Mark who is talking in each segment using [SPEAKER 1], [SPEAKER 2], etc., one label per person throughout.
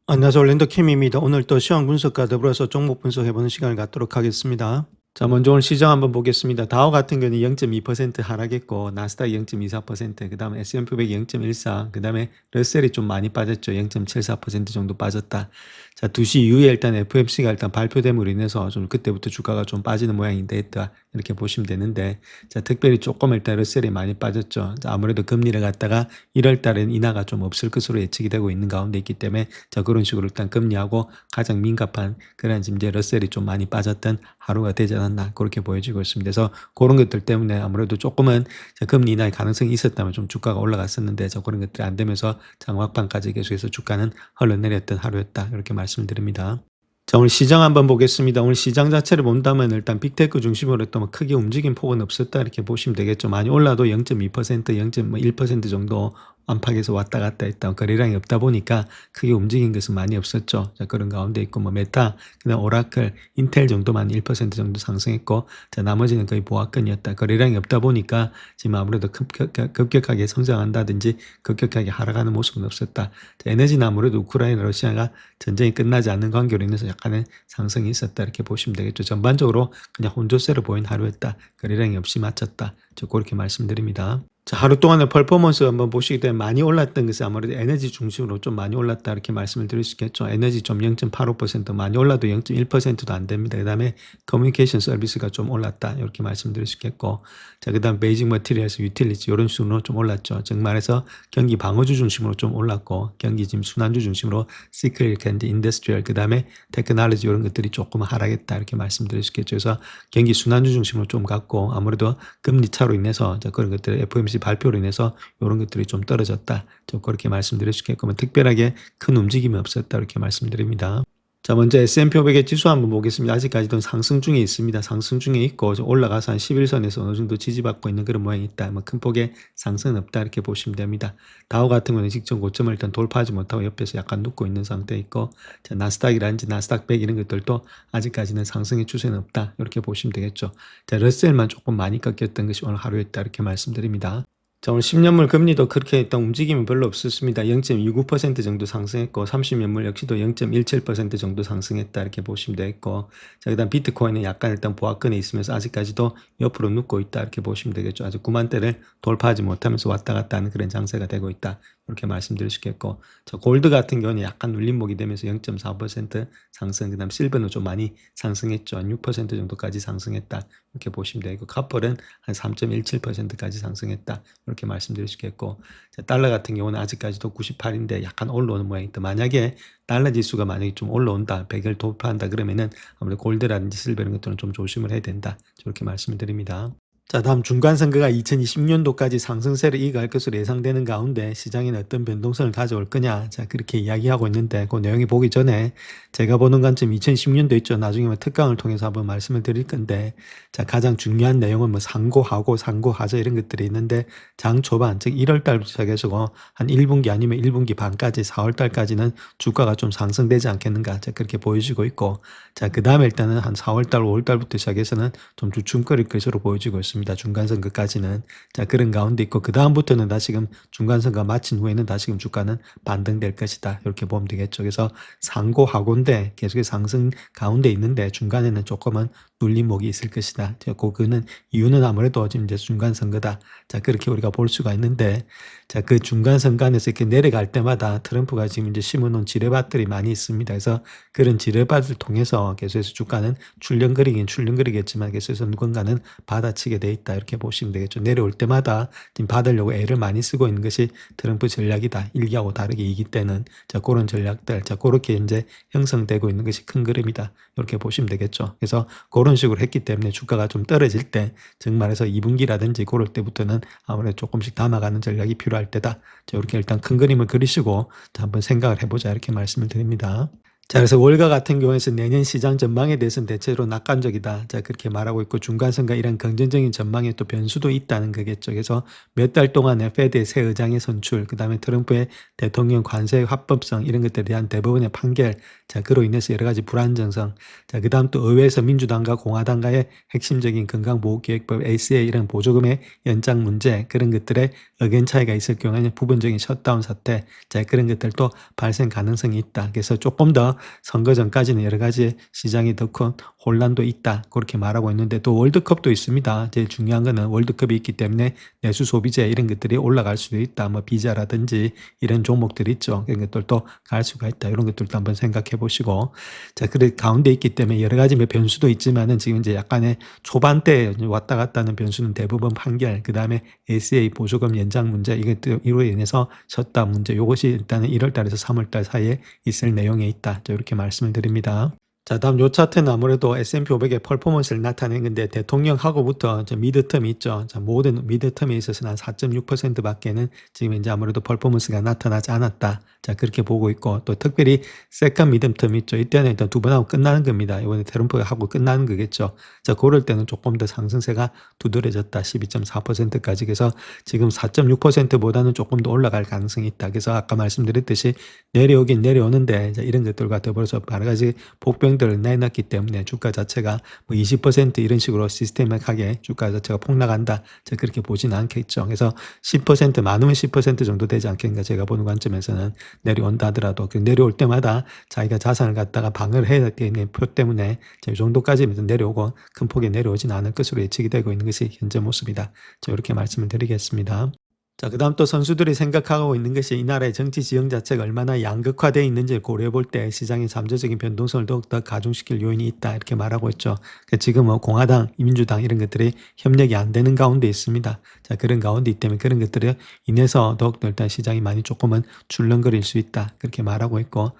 [SPEAKER 1] 안녕하세요. 올랜도킴입니다. 오늘 또 시황 분석과 더불어서 종목 분석해보는 시간을 갖도록 하겠습니다. 자, 먼저 오늘 시장 한번 보겠습니다. 다우 같은 경우는 0.2% 하락했고, 나스닥 0.24%, 그 다음에 S&P 500 0.14, 그 다음에 러셀이 좀 많이 빠졌죠. 0.74% 정도 빠졌다. 자, 2시 이후에 일단 FOMC가 일단 발표됨으로 인해서 좀 그때부터 주가가 좀 빠지는 모양인데 했다. 이렇게 보시면 되는데, 자, 특별히 조금 일단 러셀이 많이 빠졌죠. 자, 아무래도 금리를 갖다가 1월 달엔 인하가 좀 없을 것으로 예측이 되고 있는 가운데 있기 때문에, 자, 그런 식으로 일단 금리하고 가장 민감한 그런 이제 러셀이 좀 많이 빠졌던 하루가 되지 않았나 그렇게 보여지고 있습니다. 그래서 그런 것들 때문에 아무래도 조금은 금리 인하의 가능성이 있었다면 좀 주가가 올라갔었는데 저 그런 것들이 안 되면서 장막판까지 계속해서 주가는 흘러내렸던 하루였다 이렇게 말씀을 드립니다. 자, 오늘 시장 한번 보겠습니다. 오늘 시장 자체를 본다면 일단 빅테크 중심으로 또 뭐 크게 움직인 폭은 없었다 이렇게 보시면 되겠죠. 많이 올라도 0.2%, 0.1% 정도 안팎에서 왔다 갔다 했다. 거래량이 없다 보니까 크게 움직인 것은 많이 없었죠. 자, 그런 가운데 있고 뭐 메타, 그다음 오라클, 인텔 정도만 1% 정도 상승했고, 자, 나머지는 거의 보합권이었다. 거래량이 없다 보니까 지금 아무래도 급격하게 성장한다든지 급격하게 하락하는 모습은 없었다. 자, 에너지는 아무래도 우크라이나 러시아가 전쟁이 끝나지 않는 관계로 인해서 약간의 상승이 있었다 이렇게 보시면 되겠죠. 전반적으로 그냥 혼조세로 보인 하루였다. 거래량이 없이 마쳤다. 저 그렇게 말씀드립니다. 자, 하루 동안의 퍼포먼스 한번 보시게 되면 많이 올랐던 것은 아무래도 에너지 중심으로 좀 많이 올랐다 이렇게 말씀을 드릴 수 있겠죠. 에너지 좀 0.85% 많이 올라도 0.1%도 안 됩니다. 그 다음에 커뮤니케이션 서비스가 좀 올랐다 이렇게 말씀드릴 수 있겠고, 자, 그 다음 베이직 머티리얼스, 유틸리티 이런 순으로 좀 올랐죠. 즉 말해서 경기 방어주 중심으로 좀 올랐고, 경기 지금 순환주 중심으로 시크릿 앤드 인더스트리얼, 그 다음에 테크놀로지 이런 것들이 조금 하락했다 이렇게 말씀드릴 수 있겠죠. 그래서 경기 순환주 중심으로 좀 갔고, 아무래도 금리 차로 인해서 그런 것들 FOMC 발표로 인해서 이런 것들이 좀 떨어졌다. 좀 그렇게 말씀드릴 수 있겠고, 특별하게 큰 움직임이 없었다. 이렇게 말씀드립니다. 자, 먼저 S&P 500의 지수 한번 보겠습니다. 아직까지도 상승 중에 있습니다. 상승 중에 있고 올라가서 한 11선에서 어느 정도 지지받고 있는 그런 모양이 있다. 뭐 큰 폭의 상승은 없다 이렇게 보시면 됩니다. 다우 같은 경우는 직전 고점을 일단 돌파하지 못하고 옆에서 약간 눕고 있는 상태에 있고, 자, 나스닥이라든지 나스닥 100 이런 것들도 아직까지는 상승의 추세는 없다 이렇게 보시면 되겠죠. 자, 러셀만 조금 많이 꺾였던 것이 오늘 하루였다 이렇게 말씀드립니다. 자, 오늘 10년물 금리도 그렇게 일단 움직임이 별로 없었습니다. 0.29% 정도 상승했고, 30년물 역시도 0.17% 정도 상승했다 이렇게 보시면 되겠고, 자, 그다음 비트코인은 약간 일단 보합권에 있으면서 아직까지도 옆으로 눕고 있다 이렇게 보시면 되겠죠. 아직 9만대를 돌파하지 못하면서 왔다 갔다 하는 그런 장세가 되고 있다 이렇게 말씀드릴 수 있겠고, 자, 골드 같은 경우는 약간 눌림목이 되면서 0.4% 상승, 그다음 실버는 좀 많이 상승했죠. 한 6% 정도까지 상승했다 이렇게 보시면 되고, 카펄은 한 3.17%까지 상승했다 이렇게 말씀드릴 수 있겠고, 자, 달러 같은 경우는 아직까지도 98인데 약간 올라오는 모양이다. 만약에 달러 지수가 만약에 좀 올라온다, 100을 돌파한다 그러면은 아무래도 골드라든지 실버 이런 것들은 좀 조심을 해야 된다. 저렇게 말씀을 드립니다. 자, 다음 중간선거가 2020년도까지 상승세를 이어갈 것으로 예상되는 가운데 시장에는 어떤 변동성을 가져올 거냐, 자, 그렇게 이야기하고 있는데 그 내용이 보기 전에 제가 보는 관점 2010년도 있죠. 나중에 뭐 특강을 통해서 한번 말씀을 드릴 건데, 자, 가장 중요한 내용은 뭐 상고하고 상고하자 이런 것들이 있는데, 장 초반 즉 1월 달부터 시작해서 한 1분기 아니면 1분기 반까지 4월 달까지는 주가가 좀 상승되지 않겠는가, 자, 그렇게 보여지고 있고, 자, 그 다음에 일단은 한 4월 달 5월 달부터 시작해서는 좀 주춤거릴 것으로 보여지고 있습니다. 중간선거까지는. 자, 그런 가운데 있고, 그 다음부터는 다시금 중간선거 마친 후에는 다시금 주가는 반등될 것이다 이렇게 보면 되겠죠. 그래서 상고하고인데 계속해서 상승 가운데 있는데 중간에는 조금은 눌림목이 있을 것이다. 그는 이유는 아무래도 지금 이제 중간선거다. 자, 그렇게 우리가 볼 수가 있는데, 자, 그 중간선거안에서 이렇게 내려갈 때마다 트럼프가 지금 이제 심어놓은 지뢰밭들이 많이 있습니다. 그래서 그런 지뢰밭을 통해서 계속해서 주가는 출렁거리겠지만 계속해서 누군가는 받아치게 돼 있다 이렇게 보시면 되겠죠. 내려올 때마다 지금 받으려고 애를 많이 쓰고 있는 것이 트럼프 전략이다. 일기하고 다르게 이기 때는. 자, 그런 전략들, 자, 그렇게 이제 형성되고 있는 것이 큰 그림이다 이렇게 보시면 되겠죠. 그래서 그런 식으로 했기 때문에 주가가 좀 떨어질 때, 즉 말해서 2분기라든지 그럴 때부터는 아무래도 조금씩 담아가는 전략이 필요할 때다. 자, 이렇게 일단 큰 그림을 그리시고 자, 한번 생각을 해보자 이렇게 말씀을 드립니다. 자, 그래서 월가 같은 경우에는 내년 시장 전망에 대해서는 대체로 낙관적이다. 자, 그렇게 말하고 있고 중간선과 이런 긍정적인 전망에 또 변수도 있다는 거겠죠. 그래서 몇 달 동안에 페드의 새 의장의 선출, 그다음에 트럼프의 대통령 관세 합법성 이런 것들에 대한 대부분의 판결, 자, 그로 인해서 여러 가지 불안정성, 자, 그다음 또 의회에서 민주당과 공화당과의 핵심적인 건강보호계획법 ACA 이런 보조금의 연장 문제 그런 것들에 의견 차이가 있을 경우에는 부분적인 셧다운 사태, 자, 그런 것들도 발생 가능성이 있다. 그래서 조금 더 선거 전까지는 여러 가지 시장이 더 큰 혼란도 있다. 그렇게 말하고 있는데 또 월드컵도 있습니다. 제일 중요한 거는 월드컵이 있기 때문에 내수 소비재 이런 것들이 올라갈 수도 있다. 뭐 비자라든지 이런 종목들이 있죠. 이런 것들도 갈 수가 있다. 이런 것들도 한번 생각해 보시고. 자, 그래 가운데 있기 때문에 여러 가지 뭐 변수도 있지만은 지금 이제 약간의 초반대 왔다 갔다 하는 변수는 대부분 판결, 그다음에 ACA 보조금 연장 문제 이것으로 인해서 셧다운 문제 요것이 일단은 1월 달에서 3월 달 사이에 있을 내용에 있다. 자, 이렇게 말씀을 드립니다. 자, 다음 요 차트는 아무래도 S&P 500의 퍼포먼스를 나타낸 건데 대통령하고부터 미드텀이 있죠. 자, 모든 미드텀에 있어서는 한 4.6% 밖에는 지금 이제 아무래도 퍼포먼스가 나타나지 않았다. 자, 그렇게 보고 있고 또 특별히 세컨 미드텀이 있죠. 이때는 일단 두 번 하고 끝나는 겁니다. 이번에 트럼프가 하고 끝나는 거겠죠. 자, 그럴 때는 조금 더 상승세가 두드러졌다. 12.4%까지. 그래서 지금 4.6%보다는 조금 더 올라갈 가능성이 있다. 그래서 아까 말씀드렸듯이 내려오긴 내려오는데 이런 것들과 더불어서 여러 가지 복병들을 내놨기 때문에 주가 자체가 뭐 20% 이런 식으로 시스템하게 주가 자체가 폭락한다. 그렇게 보지는 않겠죠. 그래서 10% 많으면 10% 정도 되지 않겠는가 제가 보는 관점에서는 내려온다 하더라도 그 내려올 때마다 자기가 자산을 갖다가 방어를 해야 되는 표 때문에 이 정도까지는 내려오고 큰 폭이 내려오지는 않을 것으로 예측이 되고 있는 것이 현재 모습이다. 이렇게 말씀을 드리겠습니다. 자, 그다음 또 선수들이 생각하고 있는 것이 이 나라의 정치 지형 자체가 얼마나 양극화되어 있는지를 고려해 볼 때 시장의 잠재적인 변동성을 더욱더 가중시킬 요인이 있다 이렇게 말하고 있죠. 그러니까 지금 뭐 공화당, 민주당 이런 것들이 협력이 안 되는 가운데 있습니다. 자, 그런 가운데 있기 때문에 그런 것들에 인해서 더욱더 일단 시장이 많이 조금은 출렁거릴 수 있다 그렇게 말하고 있고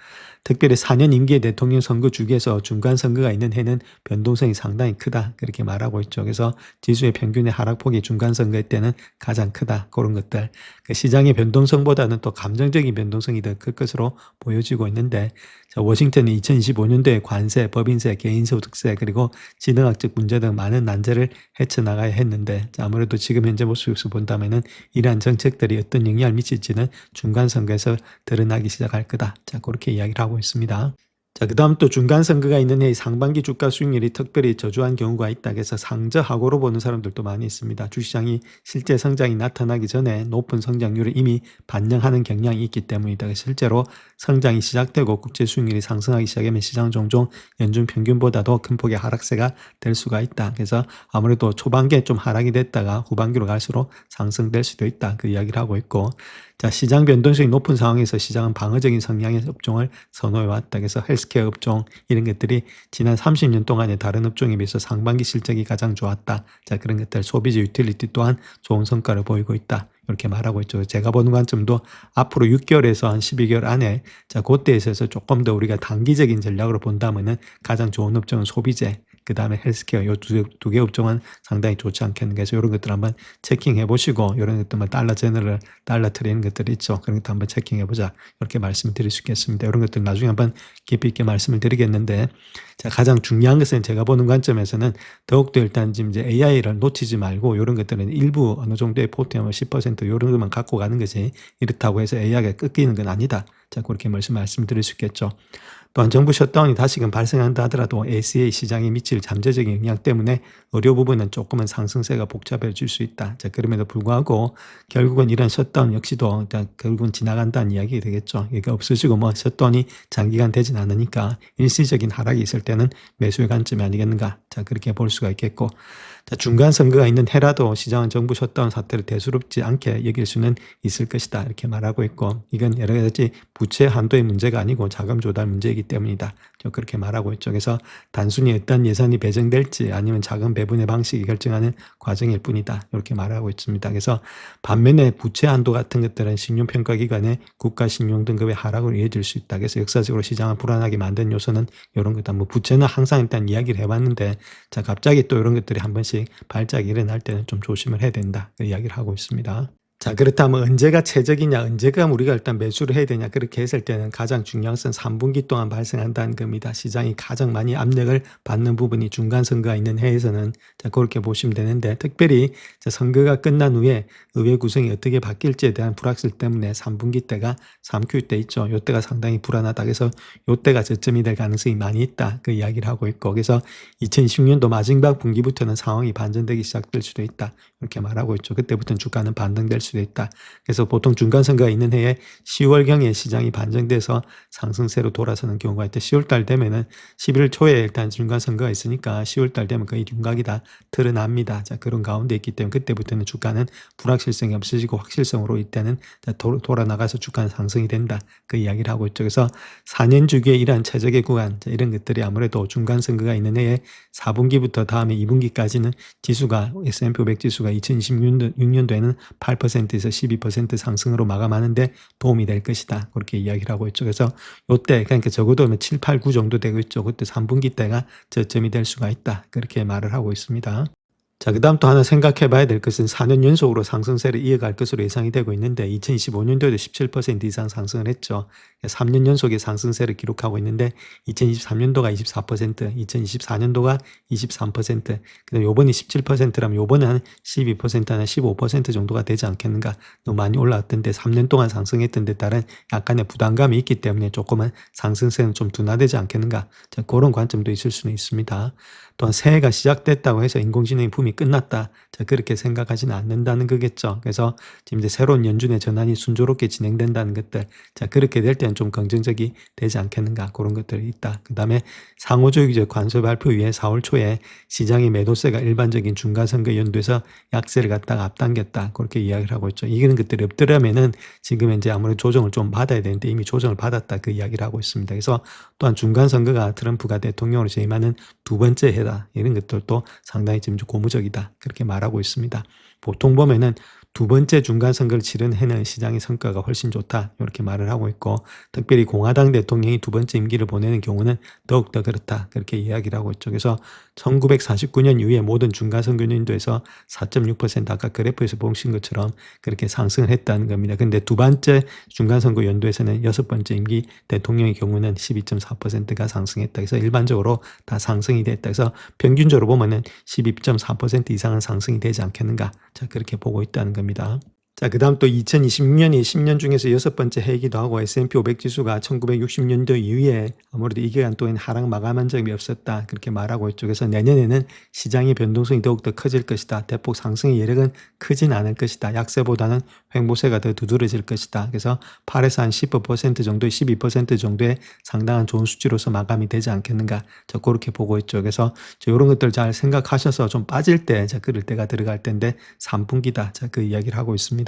[SPEAKER 1] 특별히 4년 임기의 대통령 선거 주기에서 중간 선거가 있는 해는 변동성이 상당히 크다 그렇게 말하고 있죠. 그래서 지수의 평균의 하락폭이 중간 선거 때는 가장 크다 그런 것들 그 시장의 변동성보다는 또 감정적인 변동성이 더 클 것으로 보여지고 있는데 자, 워싱턴이 2025년도에 관세, 법인세, 개인소득세 그리고 지능학적 문제 등 많은 난제를 헤쳐나가야 했는데 자, 아무래도 지금 현재 모습에서 본다면은 이러한 정책들이 어떤 영향을 미칠지는 중간 선거에서 드러나기 시작할 거다. 자, 그렇게 이야기를 하고 있습니다. 자, 그다음 또 중간 선거가 있는 해 상반기 주가 수익률이 특별히 저조한 경우가 있다. 그래서 상저하고로 보는 사람들도 많이 있습니다. 주시장이 실제 성장이 나타나기 전에 높은 성장률을 이미 반영하는 경향이 있기 때문이다. 실제로 성장이 시작되고 국제 수익률이 상승하기 시작하면 시장 종종 연중 평균보다도 큰 폭의 하락세가 될 수가 있다. 그래서 아무래도 초반기에 좀 하락이 됐다가 후반기로 갈수록 상승될 수도 있다. 그 이야기를 하고 있고 자, 시장 변동성이 높은 상황에서 시장은 방어적인 성향의 업종을 선호해 왔다. 그래서 헬스케어 업종 이런 것들이 지난 30년 동안의 다른 업종에 비해서 상반기 실적이 가장 좋았다. 자, 그런 것들 소비재 유틸리티 또한 좋은 성과를 보이고 있다. 이렇게 말하고 있죠. 제가 보는 관점도 앞으로 6개월에서 한 12개월 안에 자, 그때에 있어서 조금 더 우리가 단기적인 전략으로 본다면은 가장 좋은 업종은 소비재 그 다음에 헬스케어 이 두 개 업종은 상당히 좋지 않겠는가 해서 이런 것들 한번 체킹해 보시고 이런 것들만 달러 제너럴, 달러 트레 이런 것들이 있죠. 그런 것도 한번 체킹해 보자. 이렇게 말씀을 드릴 수 있겠습니다. 이런 것들 나중에 한번 깊이 있게 말씀을 드리겠는데 자, 가장 중요한 것은 제가 보는 관점에서는 더욱더 일단 지금 이제 AI를 놓치지 말고 이런 것들은 일부 어느 정도의 포트면 10% 이런 것만 갖고 가는 것이 이렇다고 해서 AI가 꺾이는 건 아니다. 자, 그렇게 말씀드릴 수 있겠죠. 또한 정부 셧다운이 다시금 발생한다 하더라도 ACA 시장에 미칠 잠재적인 영향 때문에 의료 부분은 조금은 상승세가 복잡해질 수 있다. 자, 그럼에도 불구하고 결국은 이런 셧다운 역시도 결국은 지나간다는 이야기가 되겠죠. 이게 없어지고 뭐 셧다운이 장기간 되진 않으니까 일시적인 하락이 있을 때는 매수의 관점이 아니겠는가. 자, 그렇게 볼 수가 있겠고 자, 중간 선거가 있는 해라도 시장은 정부 셧다운 사태를 대수롭지 않게 여길 수는 있을 것이다. 이렇게 말하고 있고 이건 여러 가지 부채 한도의 문제가 아니고 자금 조달 문제이기 때문이다. 그렇게 말하고 있죠. 그래서 단순히 어떤 예산이 배정될지 아니면 자금 배분의 방식이 결정하는 과정일 뿐이다. 이렇게 말하고 있습니다. 그래서 반면에 부채 한도 같은 것들은 신용평가기관의 국가 신용 등급의 하락으로 이어질 수 있다. 그래서 역사적으로 시장을 불안하게 만든 요소는 이런 거다. 뭐 부채는 항상 일단 이야기를 해왔는데 자, 갑자기 또 이런 것들이 한 번씩 발작이 일어날 때는 좀 조심을 해야 된다. 그 이야기를 하고 있습니다. 자, 그렇다면 언제가 최적이냐, 언제가 우리가 일단 매수를 해야 되냐, 그렇게 했을 때는 가장 중요한 것은 3분기 동안 발생한다는 겁니다. 시장이 가장 많이 압력을 받는 부분이 중간 선거가 있는 해에서는 자, 그렇게 보시면 되는데, 특별히 선거가 끝난 후에 의회 구성이 어떻게 바뀔지에 대한 불확실 때문에 3분기 때가 3Q 때 있죠. 요때가 상당히 불안하다. 그래서 요때가 저점이 될 가능성이 많이 있다. 그 이야기를 하고 있고, 그래서 2020년도 마지막 분기부터는 상황이 반전되기 시작될 수도 있다. 이렇게 말하고 있죠. 그때부터는 주가는 반등될 수도 있다. 그래서 보통 중간선거가 있는 해에 10월경에 시장이 반등돼서 상승세로 돌아서는 경우가 있대. 10월달 되면은 11월 초에 일단 중간선거가 있으니까 10월달 되면 거의 윤곽이 다 드러납니다. 자, 그런 가운데 있기 때문에 그때부터는 주가는 불확실성이 없어지고 확실성으로 이때는 돌아나가서 주가는 상승이 된다. 그 이야기를 하고 있죠. 그래서 4년 주기의 이러한 최적의 구간, 자, 이런 것들이 아무래도 중간선거가 있는 해에 4분기부터 다음에 2분기까지는 지수가 S&P 500 지수가 2026년도에는 8%에서 12% 상승으로 마감하는데 도움이 될 것이다. 그렇게 이야기를 하고 있죠. 그래서 요때 그러니까 적어도 7, 8, 9 정도 되고 있죠. 그때 3분기 때가 저점이 될 수가 있다. 그렇게 말을 하고 있습니다. 자, 그 다음 또 하나 생각해 봐야 될 것은 4년 연속으로 상승세를 이어갈 것으로 예상이 되고 있는데 2025년도에도 17% 이상 상승을 했죠. 3년 연속의 상승세를 기록하고 있는데 2023년도가 24%, 2024년도가 23%, 그다음 요번이 17%라면 요번에 한 12%나 15% 정도가 되지 않겠는가. 너무 많이 올라왔던데 3년 동안 상승했던 데 따른 약간의 부담감이 있기 때문에 조금은 상승세는 좀 둔화되지 않겠는가. 자, 그런 관점도 있을 수는 있습니다. 또한 새해가 시작됐다고 해서 인공지능의 붐이 끝났다. 자, 그렇게 생각하지는 않는다는 거겠죠. 그래서 지금 이제 새로운 연준의 전환이 순조롭게 진행된다는 것들. 자, 그렇게 될 때는 좀 긍정적이 되지 않겠는가. 그런 것들이 있다. 그 다음에 상호조익적 관세 발표 위에 4월 초에 시장의 매도세가 일반적인 중간선거 연도에서 약세를 갖다가 앞당겼다. 그렇게 이야기를 하고 있죠. 이런 것들이 없더라면은 지금 이제 아무래도 조정을 좀 받아야 되는데 이미 조정을 받았다. 그 이야기를 하고 있습니다. 그래서 또한 중간선거가 트럼프가 대통령으로 재임하는 두 번째 해다. 이런 것들도 상당히 지금 고무적이다. 그렇게 말하고 있습니다. 보통 보면은 두 번째 중간선거를 치른 해는 시장의 성과가 훨씬 좋다. 이렇게 말을 하고 있고 특별히 공화당 대통령이 두 번째 임기를 보내는 경우는 더욱더 그렇다. 그렇게 이야기를 하고 있죠. 그래서 1949년 이후에 모든 중간선거 연도에서 4.6% 아까 그래프에서 보신 것처럼 그렇게 상승을 했다는 겁니다. 근데 두 번째 중간선거 연도에서는 여섯 번째 임기 대통령의 경우는 12.4%가 상승했다. 그래서 일반적으로 다 상승이 됐다. 그래서 평균적으로 보면은 12.4% 이상은 상승이 되지 않겠는가. 자, 그렇게 보고 있다는 겁니다. 자, 그 다음 또 2026년이 10년 중에서 여섯 번째 해이기도 하고 S&P 500 지수가 1960년도 이후에 아무래도 이 기간 동안 하락 마감한 적이 없었다. 그렇게 말하고 있죠. 그래서 내년에는 시장의 변동성이 더욱더 커질 것이다. 대폭 상승의 여력은 크진 않을 것이다. 약세보다는 횡보세가 더 두드러질 것이다. 그래서 8에서 한 10% 정도의 12% 정도의 상당한 좋은 수치로서 마감이 되지 않겠는가. 저 그렇게 보고 있죠. 그래서 이런 것들 잘 생각하셔서 좀 빠질 때, 자, 그럴 때가 들어갈 때인데 3분기다. 자, 그 이야기를 하고 있습니다.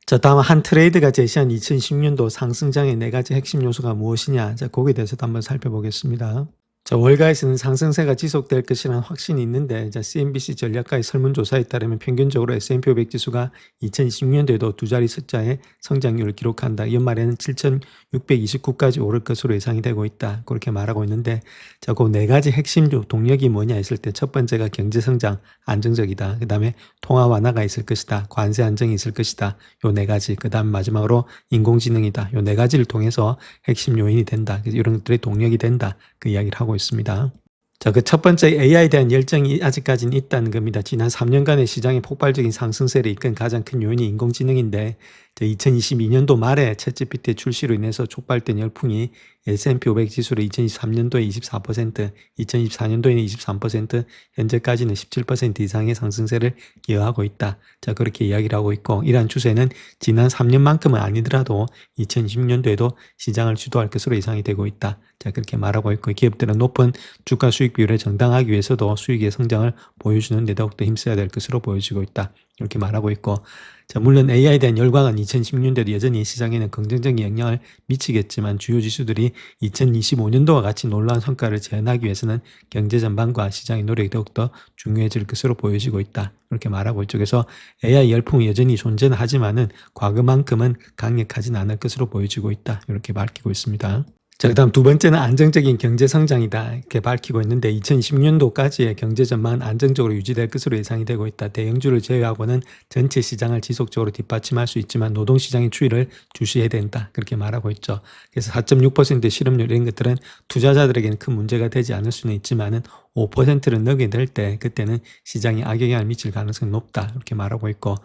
[SPEAKER 1] 자, 다음 한 트레이드가 제시한 2010년도 상승장의 4가지 핵심 요소가 무엇이냐. 자, 거기에 대해서도 한번 살펴보겠습니다. 자, 월가에서는 상승세가 지속될 것이라는 확신이 있는데, 자, CNBC 전략가의 설문조사에 따르면 평균적으로 S&P 500 지수가 2020년도에도 두 자리 숫자의 성장률을 기록한다. 연말에는 7,629까지 오를 것으로 예상이 되고 있다. 그렇게 말하고 있는데, 자, 그 4가지 핵심 동력이 뭐냐 했을 때 첫 번째가 경제성장 안정적이다. 그 다음에 통화 완화가 있을 것이다. 관세 안정이 있을 것이다. 요 4가지. 그 다음 마지막으로 인공지능이다. 요 4가지를 통해서 핵심 요인이 된다. 이런 것들의 동력이 된다. 그 이야기를 하고 있습니다. 자, 그 첫 번째 AI에 대한 열정이 아직까지는 있다는 겁니다. 지난 3년간의 시장의 폭발적인 상승세를 이끈 가장 큰 요인이 인공지능인데 2022년도 말에 챗GPT 출시로 인해서 촉발된 열풍이 S&P 500 지수를 2023년도에 24%, 2024년도에는 23%, 현재까지는 17% 이상의 상승세를 기여하고 있다. 자, 그렇게 이야기를 하고 있고 이러한 추세는 지난 3년만큼은 아니더라도 2020년도에도 시장을 주도할 것으로 예상이 되고 있다. 자, 그렇게 말하고 있고 기업들은 높은 주가 수익 비율에 정당하기 위해서도 수익의 성장을 보여주는 데 더욱더 힘써야 될 것으로 보여지고 있다. 이렇게 말하고 있고 자, 물론 AI에 대한 열광은 2016년도에도 여전히 시장에는 긍정적인 영향을 미치겠지만 주요 지수들이 2025년도와 같이 놀라운 성과를 재현하기 위해서는 경제 전반과 시장의 노력이 더욱더 중요해질 것으로 보여지고 있다. 이렇게 말하고 있죠. 그래서 AI 열풍이 여전히 존재는 하지만은 과거만큼은 강력하진 않을 것으로 보여지고 있다. 이렇게 밝히고 있습니다. 자, 그다음 두 번째는 안정적인 경제 성장이다 이렇게 밝히고 있는데 2026년도까지의 경제 전망은 안정적으로 유지될 것으로 예상이 되고 있다. 대형주를 제외하고는 전체 시장을 지속적으로 뒷받침할 수 있지만 노동시장의 추이를 주시해야 된다. 그렇게 말하고 있죠. 그래서 4.6% 실업률 이런 것들은 투자자들에게는 큰 문제가 되지 않을 수는 있지만은 5%를 넘게 될 때 그때는 시장이 악영향을 미칠 가능성이 높다. 이렇게 말하고 있고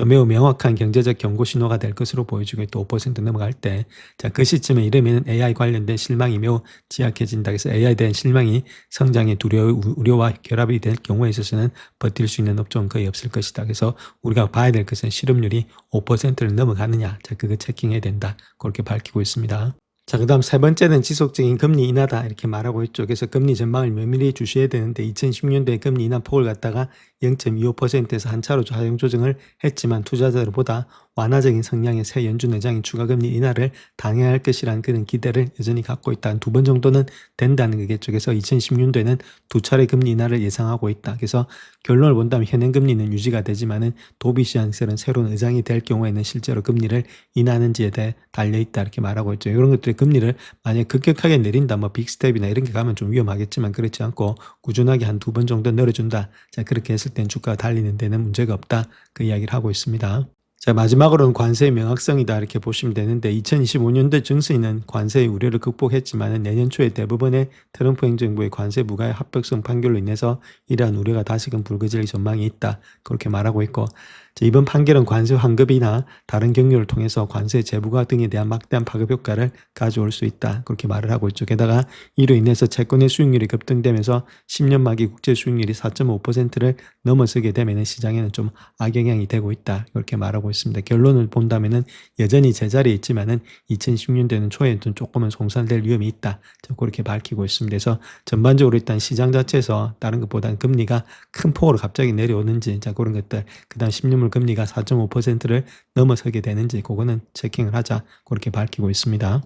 [SPEAKER 1] 매우 명확한 경제적 경고 신호가 될 것으로 보여지고 또 5% 넘어갈 때 그 시점에 이르면 AI 관련된 실망이 매우 취약해진다. 그래서 AI에 대한 실망이 성장의 우려와 결합이 될 경우에 있어서는 버틸 수 있는 업종은 거의 없을 것이다. 그래서 우리가 봐야 될 것은 실업률이 5%를 넘어가느냐. 그거 체킹해야 된다. 그렇게 밝히고 있습니다. 자, 그다음 세 번째는 지속적인 금리 인하다 이렇게 말하고 있죠. 그래서 금리 전망을 면밀히 주셔야 되는데 2010년도에 금리 인하 폭을 갖다가 0.25%에서 한 차로 하향 조정을 했지만 투자자들보다 완화적인 성향의 새 연준 의장이 추가 금리 인하를 단행할 것이라는 그런 기대를 여전히 갖고 있다. 한 두 번 정도는 된다는 거겠죠. 그래서 2016년도에는 두 차례 금리 인하를 예상하고 있다. 그래서 결론을 본다면 현행 금리는 유지가 되지만은 도비 시장에서는 새로운 의장이 될 경우에는 실제로 금리를 인하하는지에 대해 달려 있다 이렇게 말하고 있죠. 이런 것들이 금리를 만약 급격하게 내린다, 뭐 빅스텝이나 이런 게 가면 좀 위험하겠지만 그렇지 않고 꾸준하게 한 두 번 정도 늘어준다. 자, 그렇게 했을 땐 주가가 달리는 데는 문제가 없다. 그 이야기를 하고 있습니다. 자, 마지막으로는 관세의 명확성이다 이렇게 보시면 되는데 2025년도 증시는 관세의 우려를 극복했지만 내년 초에 대부분의 트럼프 행정부의 관세 부과의 합법성 판결로 인해서 이러한 우려가 다시금 불거질 전망이 있다. 그렇게 말하고 있고 이번 판결은 관세 환급이나 다른 경로를 통해서 관세 재부과 등에 대한 막대한 파급 효과를 가져올 수 있다. 그렇게 말을 하고 있죠. 게다가 이로 인해서 채권의 수익률이 급등되면서 10년 만기 국채 수익률이 4.5%를 넘어서게 되면 시장에는 좀 악영향이 되고 있다. 이렇게 말하고 있습니다. 결론을 본다면은 여전히 제자리에 있지만은 2010년대는 초에 조금은 송산될 위험이 있다. 그렇게 밝히고 있습니다. 그래서 전반적으로 일단 시장 자체에서 다른 것보다는 금리가 큰 폭으로 갑자기 내려오는지 그런 것들, 그다음 10년물 금리가 4.5%를 넘어서게 되는지 그거는 체킹을 하자 그렇게 밝히고 있습니다.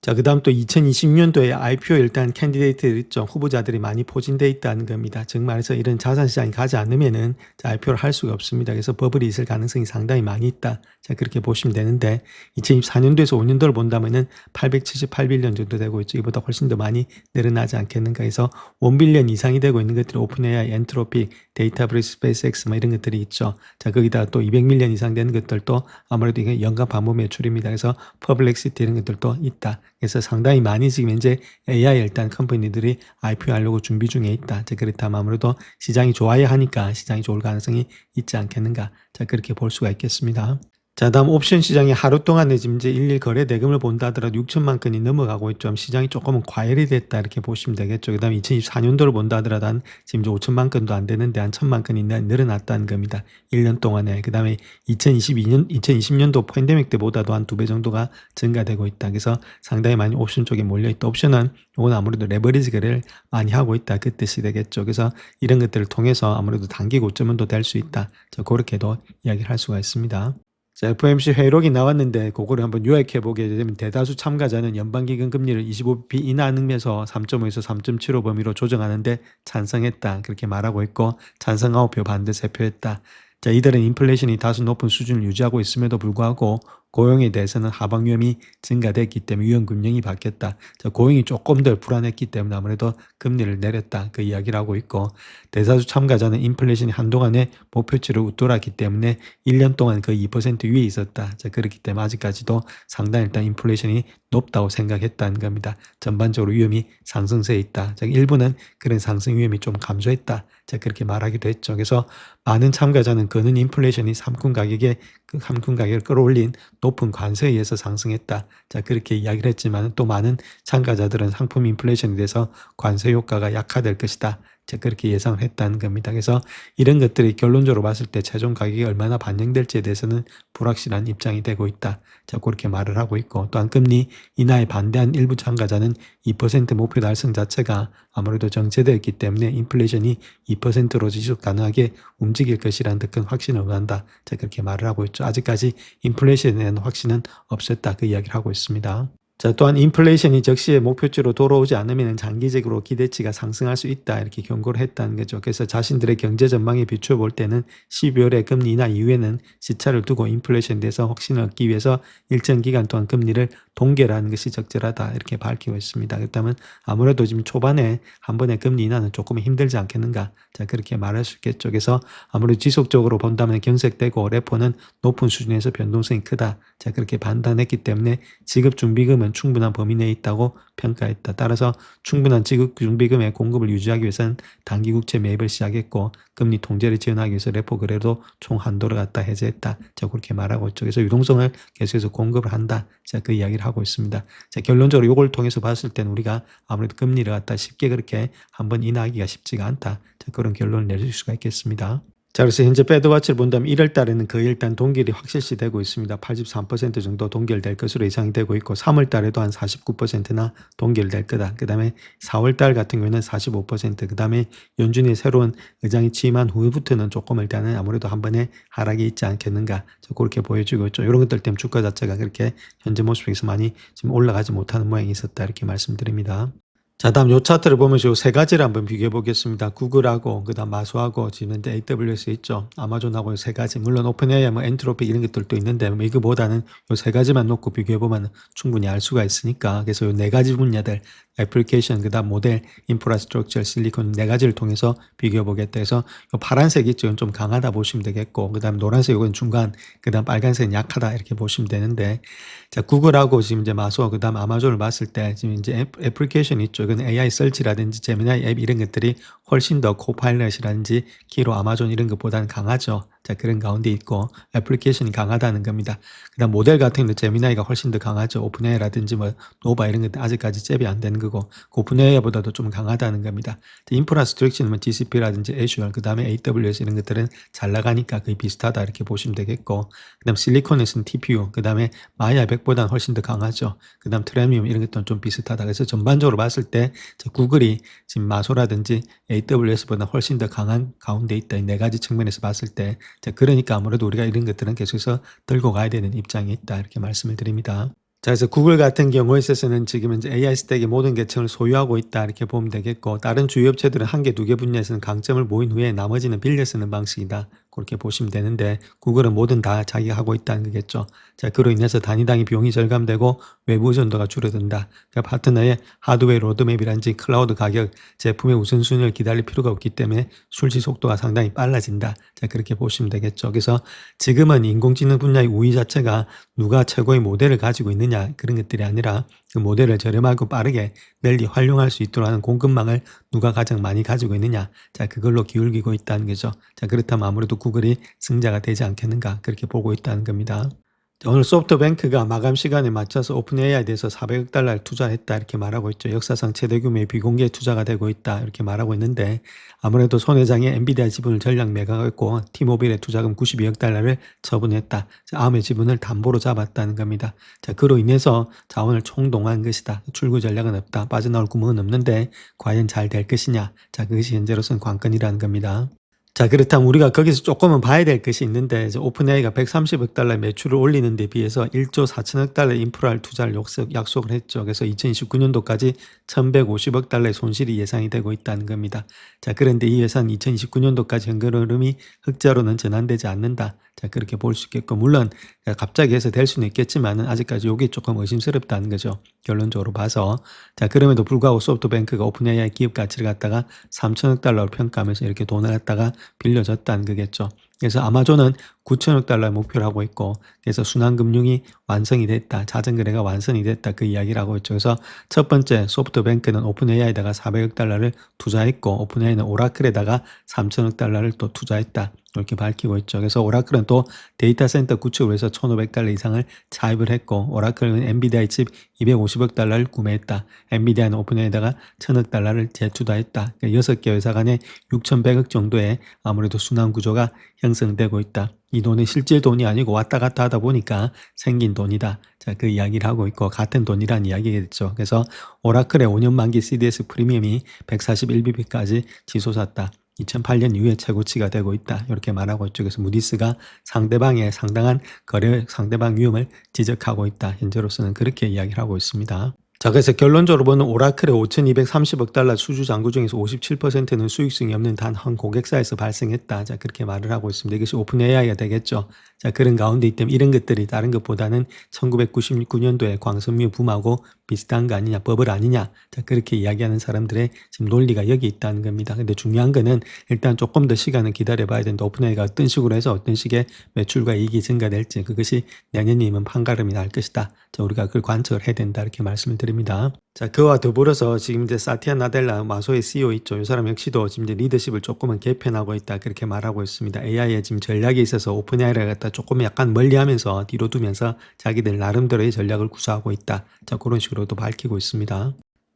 [SPEAKER 1] 자, 그다음 또 2020년도에 IPO 일단 캔디데이트 있죠. 후보자들이 많이 포진돼 있다는 겁니다. 즉 말해서 이런 자산 시장이 가지 않으면은 IPO를 할 수가 없습니다. 그래서 버블이 있을 가능성이 상당히 많이 있다. 자, 그렇게 보시면 되는데 2024년도에서 5년도를 본다면은 878빌리언 정도 되고 있죠. 이보다 훨씬 더 많이 늘어나지 않겠는가 해서 1빌리언 이상이 되고 있는 것들이 오픈AI, 엔트로피, 데이터브리스, 스페이스X 뭐 이런 것들이 있죠. 자, 거기다 또 200밀리언 이상 되는 것들도 아무래도 이게 연간 반복 매출입니다. 그래서 퍼블렉시티 이런 것들도 있다. 그래서 상당히 많이 지금 현재 AI 일단 컴퍼니들이 IPO 하려고 준비 중에 있다. 자, 그렇다면 아무래도 시장이 좋아야 하니까 시장이 좋을 가능성이 있지 않겠는가. 자, 그렇게 볼 수가 있겠습니다. 자, 다음 옵션 시장이 하루 동안에 지금 이제 일일 거래 대금을 본다 하더라도 6천만 건이 넘어가고 있죠. 시장이 조금은 과열이 됐다 이렇게 보시면 되겠죠. 그 다음에 2024년도를 본다 하더라도 한 지금 이제 5천만 건도 안 되는데 한 1천만 건이 늘어났다는 겁니다. 1년 동안에. 그 다음에 2020년도 팬데믹 때보다도 한 2배 정도가 증가되고 있다. 그래서 상당히 많이 옵션 쪽에 몰려있다. 옵션은 이건 아무래도 레버리지 거래를 많이 하고 있다. 그 뜻이 되겠죠. 그래서 이런 것들을 통해서 아무래도 단기 고점은 또 될 수 있다. 자, 그렇게도 이야기를 할 수가 있습니다. 자, FOMC 회의록이 나왔는데 그거를 한번 요약해 보게 되면 대다수 참가자는 연방기금 금리를 25bp 인하하면서 3.5에서 3.75 범위로 조정하는데 찬성했다. 그렇게 말하고 있고 찬성 9표 반대 3표했다. 자, 이들은 인플레이션이 다소 높은 수준을 유지하고 있음에도 불구하고 고용에 대해서는 하방 위험이 증가됐기 때문에 위험 금융이 바뀌었다. 자, 고용이 조금 더 불안했기 때문에 아무래도 금리를 내렸다. 그 이야기를 하고 있고 대다수 참가자는 인플레이션이 한동안에 목표치를 웃돌았기 때문에 1년 동안 거의 2% 위에 있었다. 자, 그렇기 때문에 아직까지도 상당히 일단 인플레이션이 높다고 생각했다는 겁니다. 전반적으로 위험이 상승세에 있다. 자, 일부는 그런 상승 위험이 좀 감소했다. 자, 그렇게 말하기도 했죠. 그래서 많은 참가자는 그는 인플레이션이 상품 가격을 끌어올린 높은 관세에 의해서 상승했다. 자, 그렇게 이야기를 했지만 또 많은 참가자들은 상품 인플레이션에 대해서 관세 효과가 약화될 것이다. 자, 그렇게 예상을 했다는 겁니다. 그래서 이런 것들이 결론적으로 봤을 때 최종 가격이 얼마나 반영될지에 대해서는 불확실한 입장이 되고 있다. 자, 그렇게 말을 하고 있고 또한 금리 인하에 반대한 일부 참가자는 2% 목표 달성 자체가 아무래도 정체되었기 때문에 인플레이션이 2%로 지속 가능하게 움직일 것이라는 더 큰 확신을 원한다. 자, 그렇게 말을 하고 있죠. 아직까지 인플레이션에 대한 확신은 없었다. 그 이야기를 하고 있습니다. 자, 또한 인플레이션이 적시의 목표치로 돌아오지 않으면 장기적으로 기대치가 상승할 수 있다. 이렇게 경고를 했다는 거죠. 그래서 자신들의 경제 전망에 비춰볼 때는 12월에 금리 인하 이후에는 시차를 두고 인플레이션에 대해서 확신을 얻기 위해서 일정 기간 동안 금리를 동결하는 것이 적절하다 이렇게 밝히고 있습니다. 그렇다면 아무래도 지금 초반에 한 번에 금리 인하는 조금 힘들지 않겠는가, 자 그렇게 말할 수 있겠죠. 그래서 아무래도 지속적으로 본다면 경색되고 레포는 높은 수준에서 변동성이 크다, 자 그렇게 판단했기 때문에 지급준비금은 충분한 범위 내에 있다고 평가했다. 따라서 충분한 지급준비금의 공급을 유지하기 위해서는 단기국채 매입을 시작했고 금리 통제를 지원하기 위해서 레포 거래도 총 한도를 갖다 해제했다. 자 그렇게 말하고 있죠. 그래서 유동성을 계속해서 공급을 한다. 자 그 이야기를 하고 있습니다. 자 결론적으로 이걸 통해서 봤을 때는 우리가 아무래도 금리를 갖다 쉽게 그렇게 한번 인하하기가 쉽지가 않다. 자 그런 결론을 내릴 수가 있겠습니다. 자, 그래서 현재 패드와치를 본다면 1월 달에는 거의 일단 동결이 확실시 되고 있습니다. 83% 정도 동결될 것으로 예상이 되고 있고 3월 달에도 한 49%나 동결될 거다. 그 다음에 4월 달 같은 경우에는 45%, 그 다음에 연준이 새로운 의장이 취임한 후부터는 조금 일단은 아무래도 한 번에 하락이 있지 않겠는가, 그렇게 보여지고 있죠. 이런 것들 때문에 주가 자체가 그렇게 현재 모습에서 많이 지금 올라가지 못하는 모양이 있었다 이렇게 말씀드립니다. 자, 다음 요 차트를 보면서 요 세 가지를 한번 비교해 보겠습니다. 구글하고 그다음 마소하고 지금 현재 AWS 있죠. 아마존하고 요 세 가지. 물론 오픈AI 뭐 엔트로픽 이런 것들도 있는데 뭐 이거보다는 요 세 가지만 놓고 비교해 보면 충분히 알 수가 있으니까, 그래서 요 네 가지 분야들 애플리케이션, 그다음 모델, 인프라스트럭처, 실리콘 네 가지를 통해서 비교해 보겠다 해서 요 파란색 있죠. 좀 강하다 보시면 되겠고, 그다음 노란색 요건 중간, 그다음 빨간색은 약하다 이렇게 보시면 되는데, 자 구글하고 지금 이제 마소, 그다음 아마존을 봤을 때 지금 이제 애플리케이션 있죠. 이건 AI 설치라든지 제미나이 앱 이런 것들이 훨씬 더 코파일럿이라든지 키로 아마존 이런 것보다는 강하죠. 자 그런 가운데 있고 애플리케이션이 강하다는 겁니다. 그다음 모델 같은 경우는 제미나이가 훨씬 더 강하죠. 오픈AI라든지 뭐 노바 이런 것들 아직까지 잽이 안 되는 거고 오픈AI보다도 좀 강하다는 겁니다. 인프라스트럭처는 뭐 GCP라든지 애슈얼, 그다음에 AWS 이런 것들은 잘 나가니까 거의 비슷하다 이렇게 보시면 되겠고, 그다음 실리콘에서는 TPU, 그다음에 마야 100보다는 훨씬 더 강하죠. 그다음 트레미움 이런 것들은 좀 비슷하다. 그래서 전반적으로 봤을 때 구글이 지금 마소라든지 AWS보다 훨씬 더 강한 가운데 있다. 이 네 가지 측면에서 봤을 때, 자 그러니까 아무래도 우리가 이런 것들은 계속해서 들고 가야 되는 입장이 있다 이렇게 말씀을 드립니다. 자, 그래서 구글 같은 경우에 있어서는 지금 이제 AI 스택의 모든 계층을 소유하고 있다 이렇게 보면 되겠고, 다른 주요 업체들은 한 개, 두 개 분야에서는 강점을 모인 후에 나머지는 빌려 쓰는 방식이다. 그렇게 보시면 되는데 구글은 뭐든 다 자기가 하고 있다는 거겠죠. 자, 그로 인해서 단위당의 비용이 절감되고 외부 의존도가 줄어든다. 그러니까 파트너의 하드웨어 로드맵이란지 클라우드 가격, 제품의 우선순위를 기다릴 필요가 없기 때문에 출시 속도가 상당히 빨라진다. 자, 그렇게 보시면 되겠죠. 그래서 지금은 인공지능 분야의 우위 자체가 누가 최고의 모델을 가지고 있느냐 그런 것들이 아니라 그 모델을 저렴하고 빠르게 널리 활용할 수 있도록 하는 공급망을 누가 가장 많이 가지고 있느냐, 자 그걸로 기울기고 있다는 거죠. 자 그렇다면 아무래도 구글이 승자가 되지 않겠는가 그렇게 보고 있다는 겁니다. 오늘 소프트뱅크가 마감 시간에 맞춰서 오픈AI에 대해서 400억 달러를 투자했다 이렇게 말하고 있죠. 역사상 최대 규모의 비공개 투자가 되고 있다 이렇게 말하고 있는데, 아무래도 손 회장이 엔비디아 지분을 전량 매각했고 T모빌의 투자금 92억 달러를 처분했다. 아음의 지분을 담보로 잡았다는 겁니다. 자 그로 인해서 자원을 총동원한 것이다. 출구 전략은 없다. 빠져나올 구멍은 없는데 과연 잘 될 것이냐. 자 그것이 현재로서는 관건이라는 겁니다. 자 그렇다면 우리가 거기서 조금은 봐야 될 것이 있는데, 이제 오픈AI가 130억 달러 매출을 올리는 데 비해서 1조 4천억 달러 인프라를 투자를 약속을 했죠. 그래서 2029년도까지 1150억 달러의 손실이 예상이 되고 있다는 겁니다. 자 그런데 이 회사는 2029년도까지 현금 흐름이 흑자로는 전환되지 않는다. 자 그렇게 볼 수 있겠고, 물론 갑자기 해서 될 수는 있겠지만은 아직까지 이게 조금 의심스럽다는 거죠. 결론적으로 봐서. 자 그럼에도 불구하고 소프트뱅크가 오픈AI 기업 가치를 갖다가 3천억 달러로 평가하면서 이렇게 돈을 갖다가 빌려줬다는 거겠죠. 그래서 아마존은 9천억 달러를 목표로 하고 있고, 그래서 순환금융이 완성이 됐다. 자전거래가 완성이 됐다. 그 이야기를 하고 있죠. 그래서 첫 번째 소프트뱅크는 오픈AI에다가 400억 달러를 투자했고, 오픈AI는 오라클에다가 3천억 달러를 또 투자했다. 이렇게 밝히고 있죠. 그래서 오라클은 또 데이터 센터 구축을 위해서 1,500달러 이상을 차입을 했고, 오라클은 엔비디아의 칩 250억 달러를 구매했다. 엔비디아는 오픈AI에다가 1,000억 달러를 재투자했다. 그러니까 6개 회사 간에 6,100억 정도의 아무래도 순환 구조가 형성되고 있다. 이 돈이 실제 돈이 아니고 왔다 갔다 하다 보니까 생긴 돈이다. 자, 그 이야기를 하고 있고, 같은 돈이란 이야기겠죠. 그래서 오라클의 5년 만기 CDS 프리미엄이 141bp까지 치솟았다. 2008년 이후에 최고치가 되고 있다. 이렇게 말하고 있죠. 그래서 무디스가 상대방의 상당한 거래 상대방 위험을 지적하고 있다. 현재로서는 그렇게 이야기를 하고 있습니다. 자, 그래서 결론적으로 보면 오라클의 5,230억 달러 수주 잔고 중에서 57%는 수익성이 없는 단 한 고객사에서 발생했다. 자, 그렇게 말을 하고 있습니다. 이것이 오픈 AI가 되겠죠. 자, 그런 가운데 있기 때문에 이런 것들이 다른 것보다는 1999년도에 광선미 붐하고 비슷한 거 아니냐, 버블 아니냐. 자, 그렇게 이야기하는 사람들의 지금 논리가 여기 있다는 겁니다. 근데 중요한 거는 일단 조금 더 시간을 기다려 봐야 된다. 오픈 AI가 어떤 식으로 해서 어떤 식의 매출과 이익이 증가될지 그것이 내년이면 판가름이 날 것이다. 자, 우리가 그걸 관측을 해야 된다. 이렇게 말씀을 드립니다. 자, 그와 더불어서 지금 이제 사티아 나델라 마소의 CEO 있죠. 이 사람 역시도 지금 이제 리더십을 조금은 개편하고 있다. 그렇게 말하고 있습니다. AI에 지금 전략에 있어서 오픈 AI를 갖다 조금 약간 멀리 하면서 뒤로 두면서 자기들 나름대로의 전략을 구사하고 있다. 자, 그런 식으로도 밝히고 있습니다.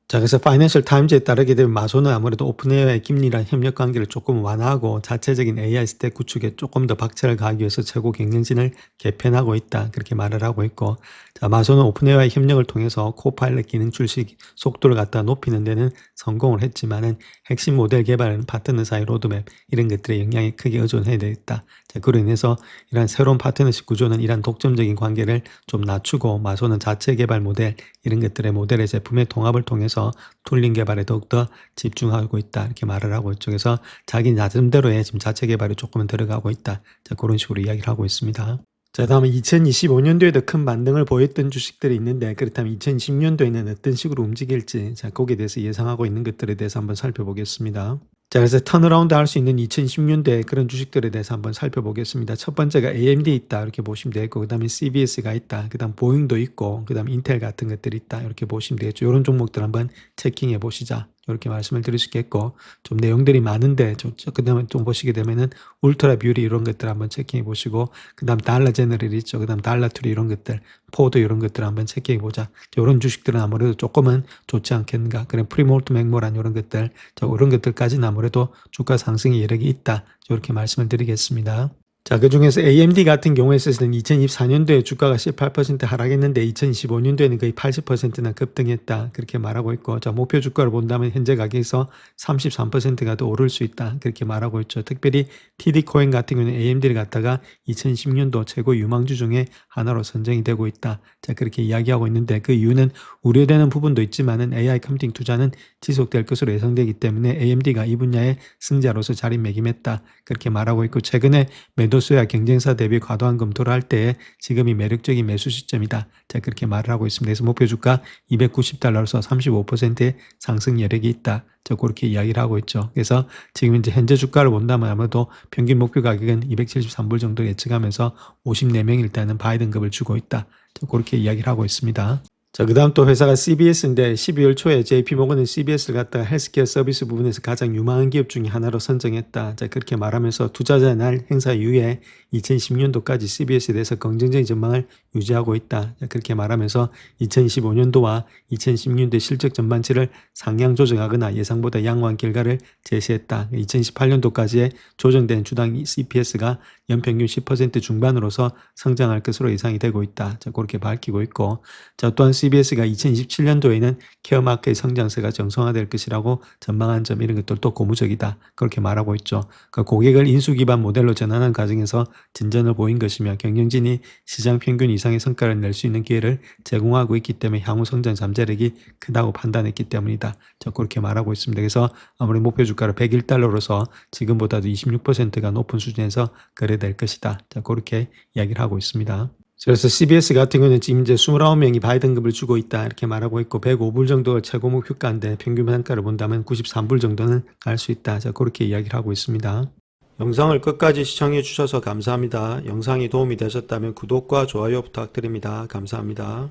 [SPEAKER 1] 자, 그래서 파이낸셜 타임즈에 따르게 되면 마소는 아무래도 오픈 AI의 긴밀한 협력 관계를 조금 완화하고 자체적인 AI 스택 구축에 조금 더 박차를 가하기 위해서 최고 경영진을 개편하고 있다. 그렇게 말을 하고 있고, 자, 마소는 오픈 AI 협력을 통해서 코파일럿 기능 출시 속도를 갖다 높이는 데는 성공을 했지만은 핵심 모델 개발은 파트너 사이 로드맵 이런 것들의 영향이 크게 의존해야 되겠다. 자, 그로 인해서 이러한 새로운 파트너십 구조는 이러한 독점적인 관계를 좀 낮추고 마소는 자체 개발 모델 이런 것들의 모델의 제품의 통합을 통해서 툴링 개발에 더욱더 집중하고 있다. 이렇게 말을 하고 있죠. 그래서 자기 나름대로의 지금 자체 개발에 조금은 들어가고 있다. 자, 그런 식으로 이야기를 하고 있습니다. 자, 다음은 2025년도에도 큰 반등을 보였던 주식들이 있는데 그렇다면 2020년도에는 어떤 식으로 움직일지 자, 거기에 대해서 예상하고 있는 것들에 대해서 한번 살펴보겠습니다. 자, 그래서 턴어라운드 할 수 있는 2010년도에 그런 주식들에 대해서 한번 살펴보겠습니다. 첫 번째가 AMD 있다. 이렇게 보시면 되겠고, 그 다음에 CBS가 있다. 그 다음 보잉도 있고, 그 다음 인텔 같은 것들이 있다. 이렇게 보시면 되겠죠. 이런 종목들 한번 체킹해 보시자. 이렇게 말씀을 드릴 수 있겠고, 좀 내용들이 많은데, 그 다음에 좀 보시게 되면은 울트라 뷰리 이런 것들 한번 체킹해 보시고, 그 다음 달러 제너럴 있죠. 그 다음 달러 트리 이런 것들, 포드 이런 것들 한번 체킹해 보자. 이런 주식들은 아무래도 조금은 좋지 않겠는가. 그런 프리몰트 맥모란 이런 것들, 이런 것들까지는 아무래도 주가 상승의 여력이 있다. 이렇게 말씀을 드리겠습니다. 자, 그 중에서 AMD 같은 경우에 있어서는 2024년도에 주가가 18% 하락했는데 2025년도에는 거의 80%나 급등했다. 그렇게 말하고 있고, 자, 목표 주가를 본다면 현재 가격에서 33%가 더 오를 수 있다. 그렇게 말하고 있죠. 특별히 TD 코인 같은 경우는 AMD를 갖다가 2010년도 최고 유망주 중에 하나로 선정이 되고 있다. 자, 그렇게 이야기하고 있는데 그 이유는 우려되는 부분도 있지만은 AI 컴퓨팅 투자는 지속될 것으로 예상되기 때문에 AMD가 이 분야의 승자로서 자리매김했다. 그렇게 말하고 있고, 최근에 매도수야 경쟁사 대비 과도한 검토를 할 때에 지금이 매력적인 매수 시점이다. 자, 그렇게 말을 하고 있습니다. 그래서 목표 주가 290달러로서 35%의 상승 여력이 있다. 자, 그렇게 이야기를 하고 있죠. 그래서 지금 이제 현재 주가를 본다면 아무래도 평균 목표 가격은 273불 정도 예측하면서 54명일 때는 바이든급을 주고 있다. 자, 그렇게 이야기를 하고 있습니다. 자, 그 다음 또 회사가 CBS인데 12월 초에 JP모건은 CBS를 갖다가 헬스케어 서비스 부분에서 가장 유망한 기업 중에 하나로 선정했다. 자, 그렇게 말하면서 투자자 날 행사 이후에 2010년도까지 CBS에 대해서 긍정적인 전망을 유지하고 있다. 자, 그렇게 말하면서 2025년도와 2010년도의 실적 전반치를 상향 조정하거나 예상보다 양호한 결과를 제시했다. 2018년도까지의 조정된 주당 CPS가 연평균 10% 중반으로서 성장할 것으로 예상이 되고 있다. 자, 그렇게 밝히고 있고, 자, 또한 CBS가 2027년도에는 케어마크의 성장세가 정상화될 것이라고 전망한 점 이런 것들도 고무적이다. 그렇게 말하고 있죠. 그 고객을 인수 기반 모델로 전환한 과정에서 진전을 보인 것이며 경영진이 시장 평균 이상의 성과를 낼 수 있는 기회를 제공하고 있기 때문에 향후 성장 잠재력이 크다고 판단했기 때문이다. 자, 그렇게 말하고 있습니다. 그래서 아무리 목표 주가를 101달러로서 지금보다도 26%가 높은 수준에서 거래될 것이다. 자, 그렇게 이야기를 하고 있습니다. 그래서 CBS 같은 경우는 지금 이제 29명이 바이든급을 주고 있다. 이렇게 말하고 있고 105불 정도가 최고 목표가인데 평균 단가를 본다면 93불 정도는 갈 수 있다. 자, 그렇게 이야기를 하고 있습니다. 영상을 끝까지 시청해 주셔서 감사합니다. 영상이 도움이 되셨다면 구독과 좋아요 부탁드립니다. 감사합니다.